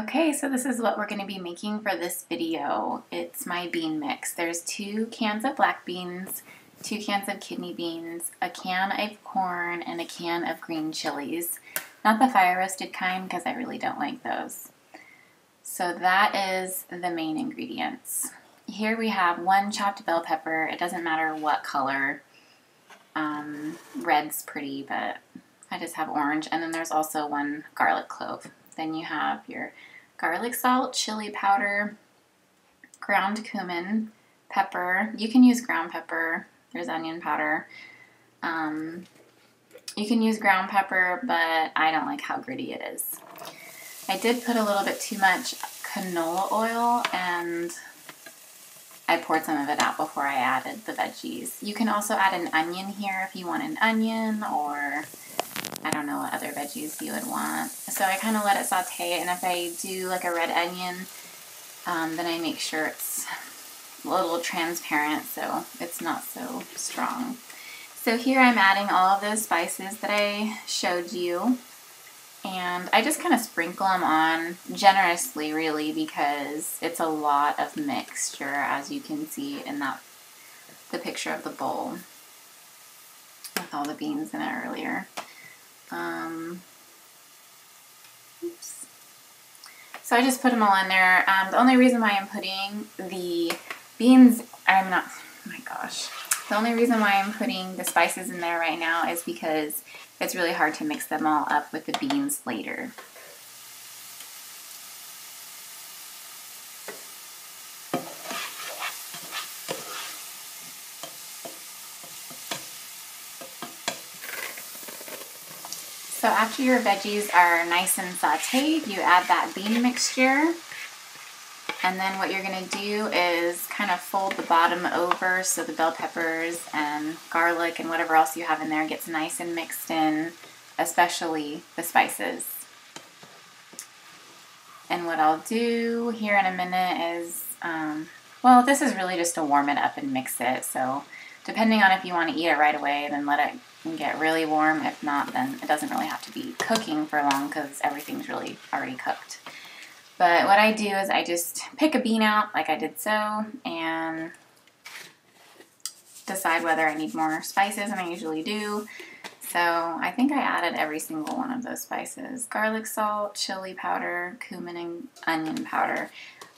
Okay, so this is what we're going to be making for this video. It's my bean mix. There's 2 cans of black beans, 2 cans of kidney beans, a can of corn, and a can of green chilies. Not the fire roasted kind because I really don't like those. So that is the main ingredients. Here we have 1 chopped bell pepper. It doesn't matter what color. Red's pretty, but I just have orange. And then there's also 1 garlic clove. Then you have your garlic salt, chili powder, ground cumin, pepper. You can use ground pepper. There's onion powder. You can use ground pepper, but I don't like how gritty it is. I did put a little bit too much canola oil, and I poured some of it out before I added the veggies. You can also add an onion here if you want an onion, or I don't know what other veggies you would want. So I kind of let it saute, and if I do like a red onion, then I make sure it's a little transparent so it's not so strong. So here I'm adding all of those spices that I showed you, and I just kind of sprinkle them on generously, really, because it's a lot of mixture, as you can see in the picture of the bowl with all the beans in it earlier. Oops. So I just put them all in there. The only reason why I'm putting the beans, the only reason why I'm putting the spices in there right now is because it's really hard to mix them all up with the beans later. So after your veggies are nice and sauteed, you add that bean mixture. And then what you're going to do is kind of fold the bottom over so the bell peppers and garlic and whatever else you have in there gets nice and mixed in, especially the spices. And what I'll do here in a minute is, well, this is really just to warm it up and mix it. So depending on if you want to eat it right away, then let it get really warm. If not, then it doesn't really have to be cooking for long because everything's really already cooked. But what I do is I just pick a bean out like I did so and decide whether I need more spices, and I usually do. So I think I added every single one of those spices. Garlic salt, chili powder, cumin, and onion powder.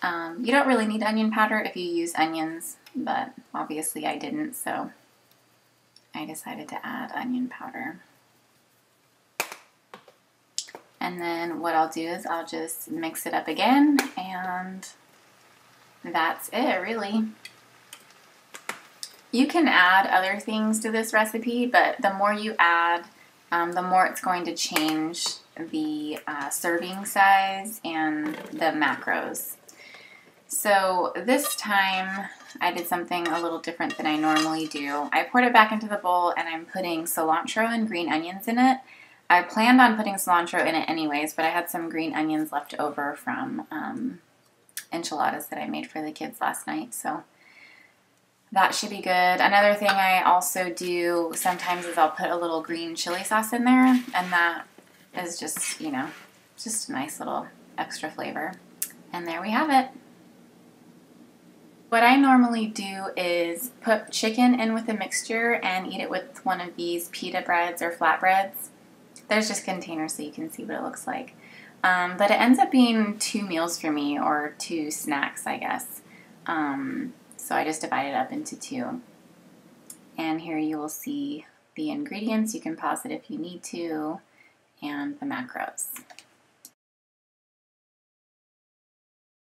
You don't really need onion powder if you use onions, but obviously I didn't, so I decided to add onion powder. And then what I'll do is I'll just mix it up again, and that's it, really. You can add other things to this recipe, but the more you add, the more it's going to change the serving size and the macros. So this time I did something a little different than I normally do. I poured it back into the bowl, and I'm putting cilantro and green onions in it. I planned on putting cilantro in it anyways, but I had some green onions left over from enchiladas that I made for the kids last night, so that should be good. Another thing I also do sometimes is I'll put a little green chili sauce in there, and that is just, you know, just a nice little extra flavor. And there we have it. What I normally do is put chicken in with a mixture and eat it with one of these pita breads or flatbreads. There's just containers so you can see what it looks like. But it ends up being 2 meals for me, or 2 snacks, I guess. So I just divide it up into 2. And here you will see the ingredients. You can pause it if you need to, and the macros.